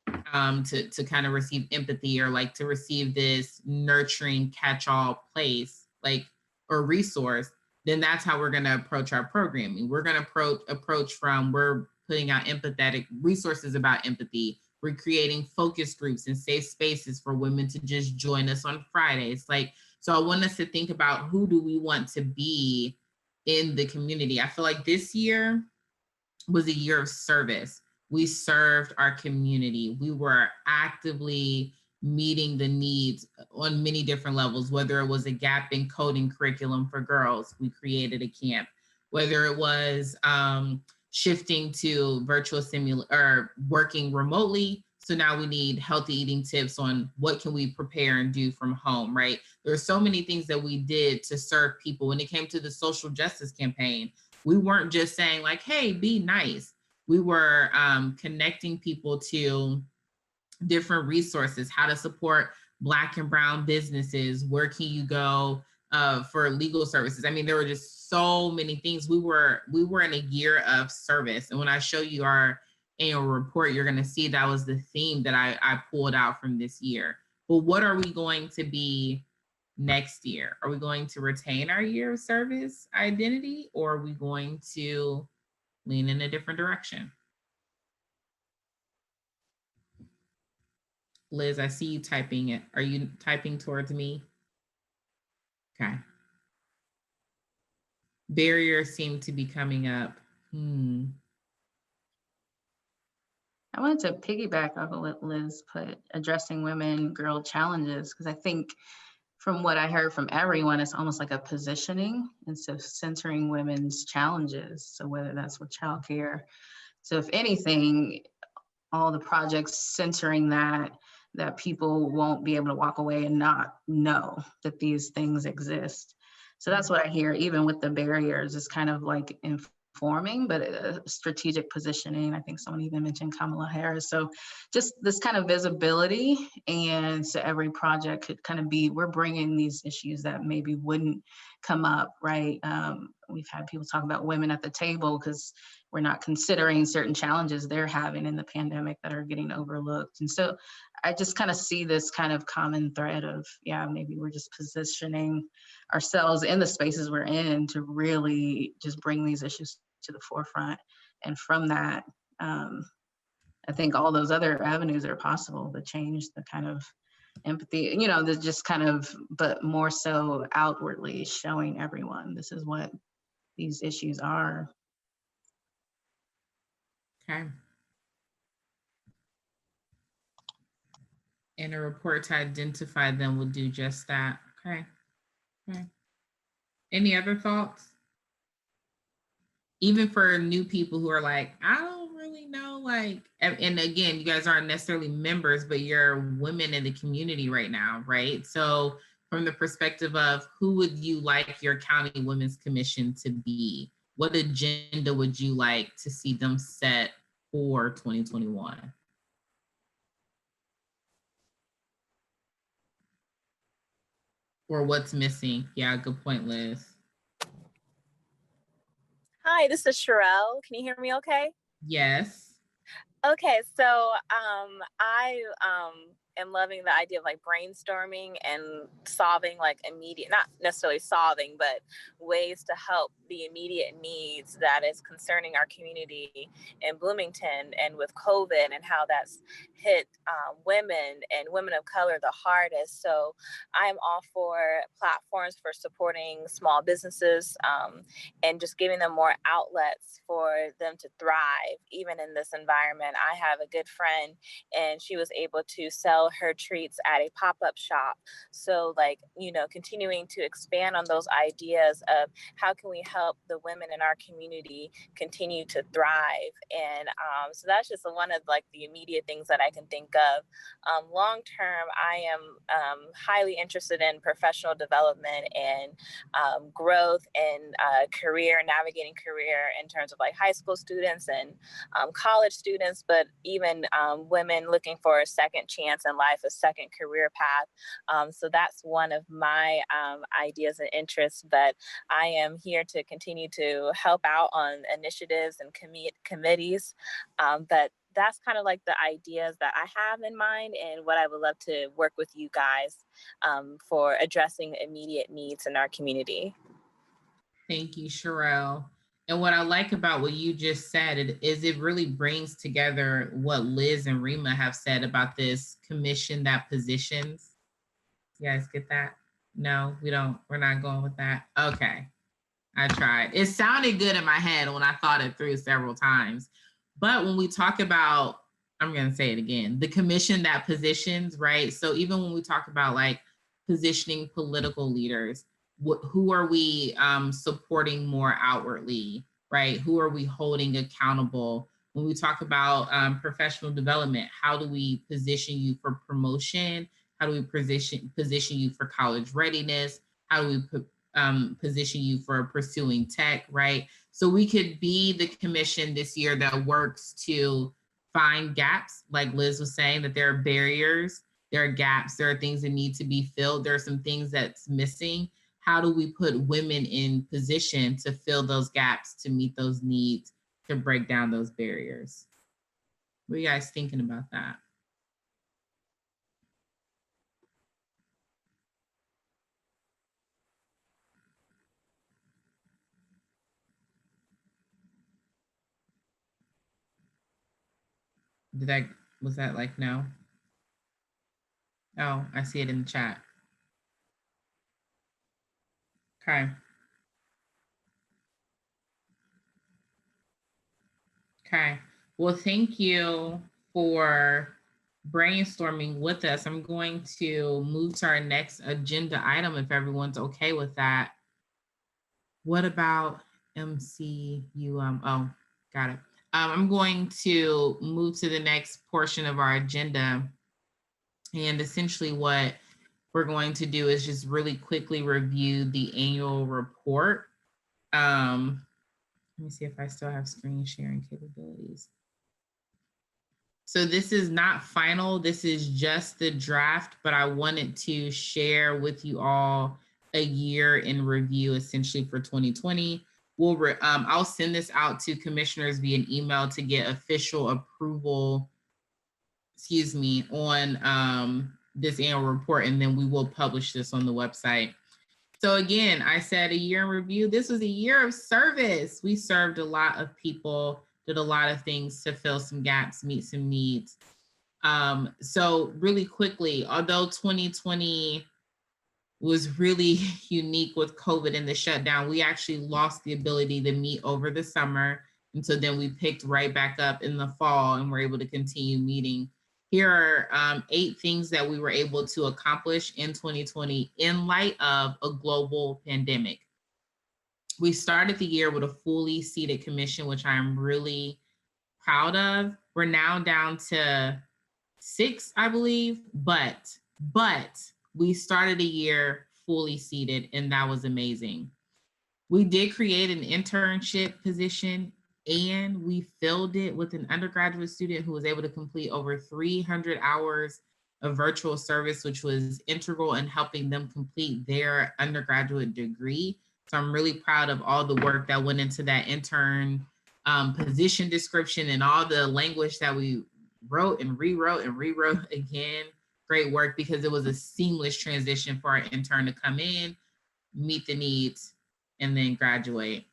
to kind of receive empathy, or like to receive this nurturing catch-all place, like, or resource, then that's how we're going to approach our programming. We're going to approach from, we're putting out empathetic resources about empathy. We're creating focus groups and safe spaces for women to just join us on Fridays. Like, so I want us to think about, who do we want to be in the community? I feel like this year was a year of service. We served our community. We were actively meeting the needs on many different levels, whether it was a gap in coding curriculum for girls, we created a camp, whether it was shifting to virtual or working remotely. So now we need healthy eating tips on what can we prepare and do from home, right? There are so many things that we did to serve people. When it came to the social justice campaign, we weren't just saying like, hey, be nice. We were connecting people to different resources, how to support Black and Brown businesses, where can you go for legal services. I mean, there were just so many things. We were in a year of service. And when I show you our annual report, you're gonna see that was the theme that I pulled out from this year. But what are we going to be next year? Are we going to retain our year of service identity, or are we going to lean in a different direction? Liz, I see you typing it. Are you typing towards me? Okay. Barriers seem to be coming up. I wanted to piggyback off of what Liz put, addressing women, girl challenges, because I think from what I heard from everyone, it's almost like a positioning, and so centering women's challenges. So whether that's with childcare. So if anything, all the projects centering that people won't be able to walk away and not know that these things exist. So that's what I hear, even with the barriers, is kind of like informing, but a strategic positioning. I think someone even mentioned Kamala Harris. So just this kind of visibility, and so every project could kind of be, we're bringing these issues that maybe wouldn't come up, right? We've had people talk about women at the table because we're not considering certain challenges they're having in the pandemic that are getting overlooked. And so I just kind of see this kind of common thread of, yeah, maybe we're just positioning ourselves in the spaces we're in to really just bring these issues to the forefront. And from that, I think all those other avenues are possible to change the kind of empathy, the just kind of, but more so outwardly showing everyone this is what these issues are. Okay. And a report to identify them will do just that. Okay. Okay. Any other thoughts? Even for new people who are like, I don't really know, like, and again, you guys aren't necessarily members, but you're women in the community right now, right? So from the perspective of who would you like your county women's commission to be? What agenda would you like to see them set for 2021? Or what's missing? Yeah, good point, Liz. Hi, this is Sherelle. Can you hear me okay? Yes. Okay, so I am loving the idea of like brainstorming and solving like immediate, not necessarily solving, but ways to help the immediate needs that is concerning our community in Bloomington, and with COVID and how that's hit women and women of color the hardest. So I'm all for platforms for supporting small businesses and just giving them more outlets for them to thrive, even in this environment. I have a good friend, and she was able to sell her treats at a pop-up shop. So like, you know, continuing to expand on those ideas of how can we help the women in our community continue to thrive. And so that's just one of like the immediate things that I can think of. Long term, I am highly interested in professional development and growth and navigating career in terms of like high school students and college students, but even women looking for a second chance in life, a second career path. So that's one of my ideas and interests, but I am here to continue to help out on initiatives and committees. But that's kind of like the ideas that I have in mind and what I would love to work with you guys for addressing immediate needs in our community. Thank you, Sherelle. And what I like about what you just said is it really brings together what Liz and Rima have said about this commission that positions. You guys get that? No, we don't. We're not going with that. Okay. I tried. It sounded good in my head when I thought it through several times. But when we talk about, I'm going to say it again, the commission that positions, right? So even when we talk about like positioning political leaders, who are we supporting more outwardly, right? Who are we holding accountable? When we talk about professional development, how do we position you for promotion? How do we position you for college readiness? How do we position you for pursuing tech, right? So we could be the commission this year that works to find gaps, like Liz was saying, that there are barriers, there are gaps, there are things that need to be filled, there are some things that's missing. How do we put women in position to fill those gaps, to meet those needs, to break down those barriers? What are you guys thinking about that? Was that like no? Oh, I see it in the chat. Okay. Okay. Well, thank you for brainstorming with us. I'm going to move to our next agenda item if everyone's okay with that. What about MCUM? Oh, got it. I'm going to move to the next portion of our agenda. And essentially what we're going to do is just really quickly review the annual report. Let me see if I still have screen sharing capabilities. So this is not final, this is just the draft, but I wanted to share with you all a year in review essentially for 2020. I'll send this out to commissioners via an email to get official approval, on this annual report, and then we will publish this on the website. So again, I said a year in review. This was a year of service. We served a lot of people, did a lot of things to fill some gaps, meet some needs. So really quickly, although 2020 was really unique with COVID and the shutdown, we actually lost the ability to meet over the summer. And so then we picked right back up in the fall and were able to continue meeting. Here are 8 things that we were able to accomplish in 2020 in light of a global pandemic. We started the year with a fully seated commission, which I'm really proud of. We're now down to 6, I believe, but we started a year fully seated, and that was amazing. We did create an internship position, and we filled it with an undergraduate student who was able to complete over 300 hours of virtual service, which was integral in helping them complete their undergraduate degree. So I'm really proud of all the work that went into that intern position description and all the language that we wrote and rewrote again. Great work, because it was a seamless transition for our intern to come in, meet the needs, and then graduate.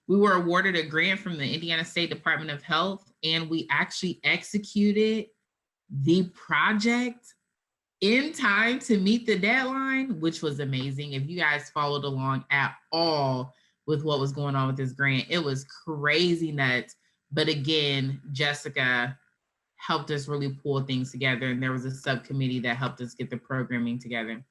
We were awarded a grant from the Indiana State Department of Health, and we actually executed the project in time to meet the deadline, which was amazing. If you guys followed along at all with what was going on with this grant, it was crazy nuts. But again, Jessica helped us really pull things together, and there was a subcommittee that helped us get the programming together.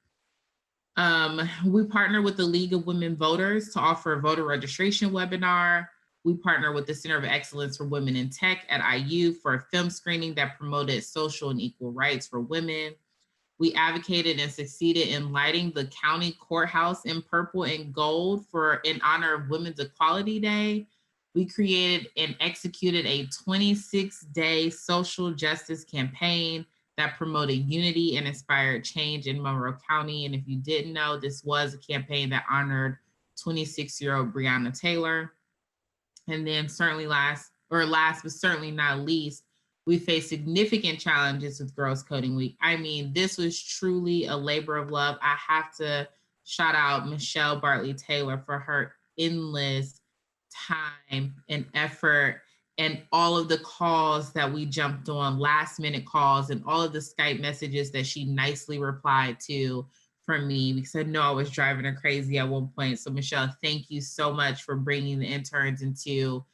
We partner with the League of Women Voters to offer a voter registration webinar. We partner with the Center of Excellence for Women in Tech at IU for a film screening that promoted social and equal rights for women. We advocated and succeeded in lighting the county courthouse in purple and gold in honor of Women's Equality Day. We created and executed a 26-day social justice campaign that promoted unity and inspired change in Monroe County. And if you didn't know, this was a campaign that honored 26-year-old Breonna Taylor. And then last but certainly not least, we faced significant challenges with Girls Coding Week. I mean, this was truly a labor of love. I have to shout out Michelle Bartley Taylor for her endless time and effort, and all of the calls that we jumped on, last minute calls, and all of the Skype messages that she nicely replied to from me, because I know I was driving her crazy at one point. So Michelle, thank you so much for bringing the interns into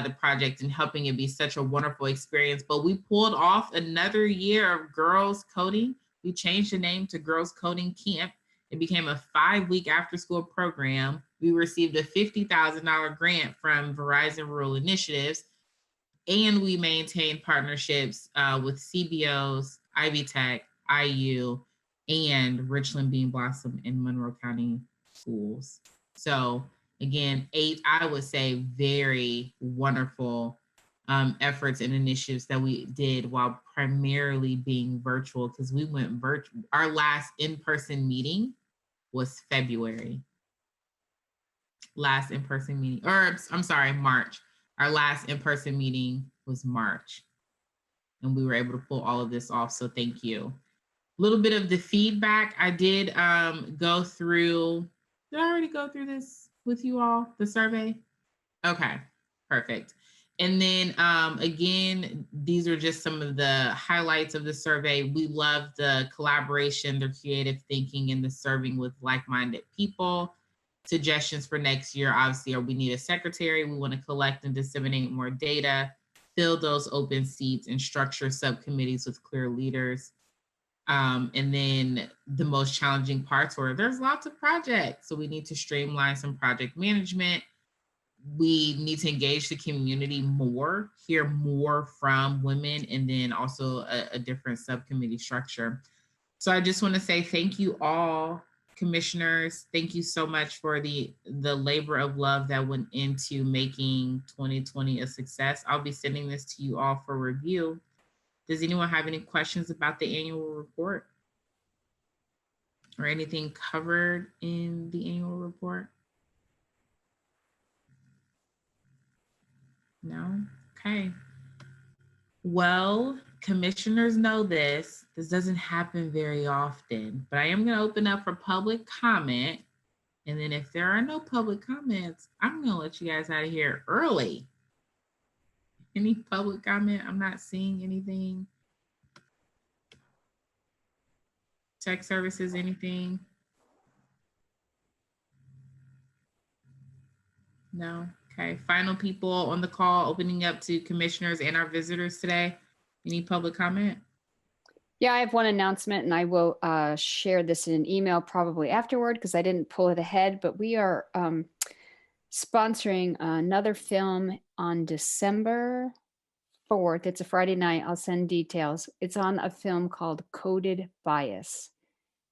the project and helping it be such a wonderful experience. But we pulled off another year of Girls Coding. We changed the name to Girls Coding Camp. It became a 5-week after-school program. We received a $50,000 grant from Verizon Rural Initiatives, and we maintained partnerships with CBOs, Ivy Tech, IU, and Richland Bean Blossom in Monroe County schools. So again, 8, I would say, very wonderful efforts and initiatives that we did while primarily being virtual, because we went virtual. Our last in-person meeting was February. Last in-person meeting, or I'm sorry, March. Our last in-person meeting was March, and we were able to pull all of this off. So thank you. A little bit of the feedback. I did go through. Did I already go through this with you all, the survey? Okay, perfect. And then again, these are just some of the highlights of the survey. We love the collaboration, the creative thinking, and the serving with like-minded people. Suggestions for next year, obviously, we need a secretary. We want to collect and disseminate more data, fill those open seats, and structure subcommittees with clear leaders. And then the most challenging parts were there's lots of projects. So we need to streamline some project management. We need to engage the community more, hear more from women, and then also a different subcommittee structure. So I just want to say thank you all, commissioners. Thank you so much for the labor of love that went into making 2020 a success. I'll be sending this to you all for review. Does anyone have any questions about the annual report or anything covered in the annual report? No? Okay. Well, commissioners know this. This doesn't happen very often, but I am going to open up for public comment. And then if there are no public comments, I'm going to let you guys out of here early. Any public comment? I'm not seeing anything. Tech services, anything? No? Okay. Final people on the call, opening up to commissioners and our visitors today. Any public comment? Yeah, I have one announcement, and I will share this in an email probably afterward because I didn't pull it ahead, but we are sponsoring another film on December 4th. It's a Friday night. I'll send details. It's on a film called Coded Bias.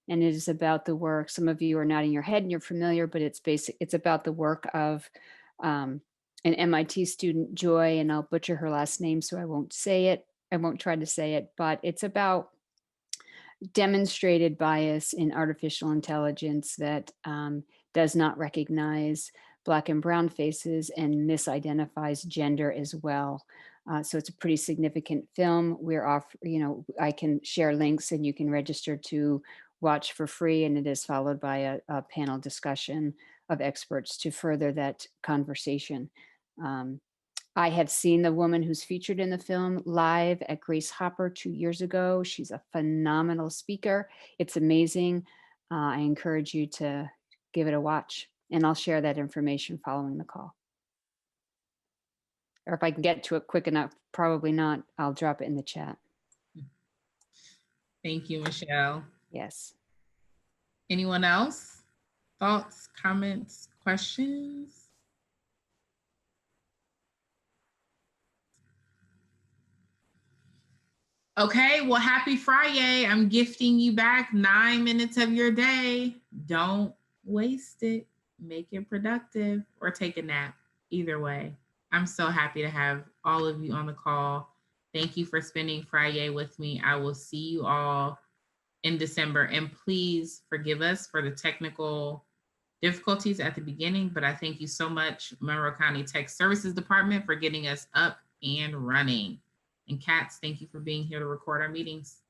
And it is about the work. Some of you are nodding your head and you're familiar, but it's about the work of an MIT student, Joy, and I'll butcher her last name, so I won't say it. I won't try to say it, but it's about demonstrated bias in artificial intelligence that does not recognize Black and brown faces and misidentifies gender as well. So it's a pretty significant film. We're off, I can share links and you can register to watch for free. And it is followed by a panel discussion of experts to further that conversation. I have seen the woman who's featured in the film live at Grace Hopper 2 years ago. She's a phenomenal speaker. It's amazing. I encourage you to give it a watch, and I'll share that information following the call. Or if I can get to it quick enough, probably not, I'll drop it in the chat. Thank you, Michelle. Yes. Anyone else? Thoughts, comments, questions? Okay, well, happy Friday. I'm gifting you back 9 minutes of your day. Don't waste it. Make it productive or take a nap. Either way, I'm so happy to have all of you on the call. Thank you for spending Friday with me. I will see you all in December. And please forgive us for the technical difficulties at the beginning, but I thank you so much, Monroe County Tech Services Department, for getting us up and running. And Katz, thank you for being here to record our meetings.